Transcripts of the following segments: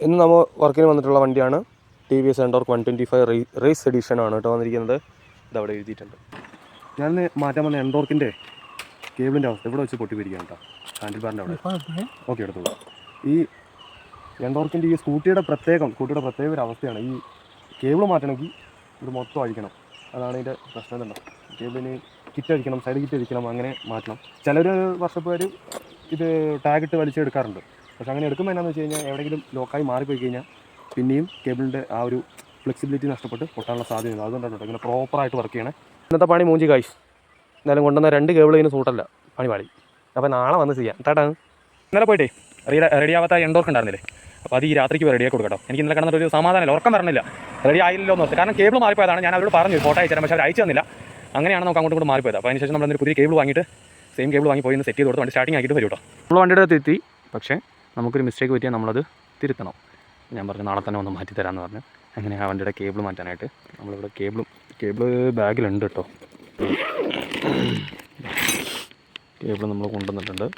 ഇന്ന് നമ്മൾ വർക്കിന് വന്നിട്ടുള്ള വണ്ടിയാണ് TVS എൻഡോർക്ക് 125 റേസ് എഡിഷനാണ് കേട്ടോ വന്നിരിക്കുന്നത്. ഇതവിടെ എഴുതിയിട്ടുണ്ട്. ഞാൻ മാറ്റാൻ വന്ന എൻഡോർക്കിൻ്റെ കേബിളിൻ്റെ അവസ്ഥ ഇവിടെ വെച്ച് പൊട്ടിപ്പിരിക്കുകയാണ് കേട്ടോ, ഹാൻഡിൽ ബാറിൻ്റെ അവിടെ. ഓക്കെ, എടുത്തോളൂ. ഈ എൻഡോർക്കിൻ്റെ ഈ സ്കൂട്ടിയുടെ പ്രത്യേക ഒരു അവസ്ഥയാണ്. ഈ കേബിൾ മാറ്റണമെങ്കിൽ ഇത് മൊത്തം അഴിക്കണം. അതാണ് ഇതിൻ്റെ പ്രശ്നം തന്നെ. കേബിളിന് കിറ്റ് അഴിക്കണം, സൈഡ് കിറ്റ് അഴിക്കണം, അങ്ങനെ മാറ്റണം. ചിലർ വർഷപ്പേർ ഇത് ടാഗ് ഇട്ട് വലിച്ചെടുക്കാറുണ്ട്. പക്ഷെ അങ്ങനെ എടുക്കുമ്പോൾ എന്നാന്ന് വെച്ച് കഴിഞ്ഞാൽ എവിടെയെങ്കിലും ലോക്കായി മാറിപ്പോയി കഴിഞ്ഞാൽ പിന്നെയും കേബിളിൻ്റെ ആ ഒരു ഫ്ലെക്സിബിലിറ്റി നഷ്ടപ്പെട്ട് പൊട്ടാനുള്ള സാധ്യതയുണ്ട്. അതുകൊണ്ടാണ് ഇങ്ങനെ പ്രോപ്പറായിട്ട് വർക്ക് ചെയ്യണേ. ഇന്നത്തെ പണി മൂഞ്ചി കായ്സ്. എന്നാലും കൊണ്ടുവന്ന 2 കേബിൾ ഇതിന് സൂട്ടല്ല, പണി പാളി. അപ്പോൾ നാളെ വന്ന് ചെയ്യാം. താട്ടാണ് ഇന്നലെ പോയിട്ടേ റെഡിയാവാത്ത എൻഡോർക്ക് ഉണ്ടായിരുന്നില്ലേ, അപ്പോൾ അത് ഈ രാത്രിക്ക് റെഡിയാക്കി കൊടുക്കട്ടോ. എനിക്ക് ഇന്നലെ കിടന്നിട്ട് ഒരു സമാധാനമില്ല, ഉറക്കം വരണില്ല, റെഡി ആയില്ലല്ലോ എന്ന് ഓർത്ത്. കാരണം കേബിൾ മാറിപ്പോയതാണ്. ഞാൻ അവരോട് പറഞ്ഞു ഫോട്ടോ അയച്ചു തരാം, പക്ഷേ അവർ അയച്ചു തന്നില്ല. അങ്ങനെയാണ് നമുക്ക് അങ്ങോട്ടും കൂടെ മാറിപ്പോയത്. അപ്പോൾ അതിനുശേഷം നമ്മൾ പുതിയ കേബിൾ വാങ്ങിയിട്ട് സെയിം കേബിൾ വാങ്ങി പോയി സെറ്റ് ചെയ്ത് കൊടുത്ത് വണ്ടി സ്റ്റാർട്ടിങ് ആക്കിയിട്ട് വരും കേട്ടോ. നമ്മൾ വണ്ടിയുടെ അടുത്ത് എത്തി, പക്ഷേ നമുക്കൊരു മിസ്റ്റേക്ക് പറ്റിയാൽ നമ്മളത് തിരുത്തണം. ഞാൻ പറഞ്ഞു നാളെ തന്നെ ഒന്ന് മാറ്റി തരാമെന്ന് പറഞ്ഞു. അങ്ങനെ ആ വണ്ടിയുടെ കേബിൾ മാറ്റാനായിട്ട് നമ്മളിവിടെ കേബിൾ ബാഗിലുണ്ട് കേട്ടോ. കേബിൾ നമ്മൾ കൊണ്ടുവന്നിട്ടുണ്ട്.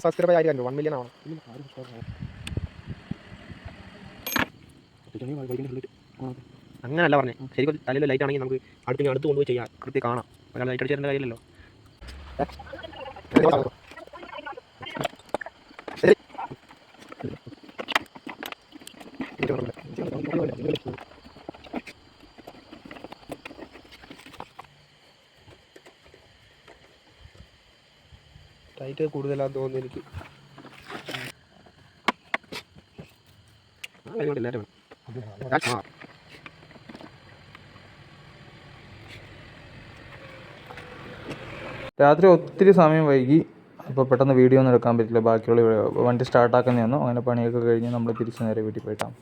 സബ്സ്ക്രൈബ് ആയി 1 മില്യൺ ആവണം. അങ്ങനല്ല പറഞ്ഞേ, ശരിക്കും തലയിൽ ലൈറ്റ് ആണെങ്കിൽ നമുക്ക് അടുത്ത് കൊണ്ടുപോയി ചെയ്യാം, കൃത്യം കാണാം. ഒരാൾ ലൈറ്റ് അടിച്ചേണ്ട കാര്യമില്ലല്ലോ. ടൈറ്റ് കൂടുതലാന്ന് തോന്നുന്നു എനിക്ക്. രാത്രി ഒത്തിരി സമയം വൈകി, അപ്പോൾ പെട്ടെന്ന് വീഡിയോ ഒന്നും എടുക്കാൻ പറ്റില്ല. ബാക്കിയുള്ള വണ്ടി സ്റ്റാർട്ടാക്കുന്നതായിരുന്നു. അങ്ങനെ പണിയൊക്കെ കഴിഞ്ഞ് നമ്മൾ തിരിച്ച് നേരെ വീട്ടിൽ പോയിട്ടാണ്.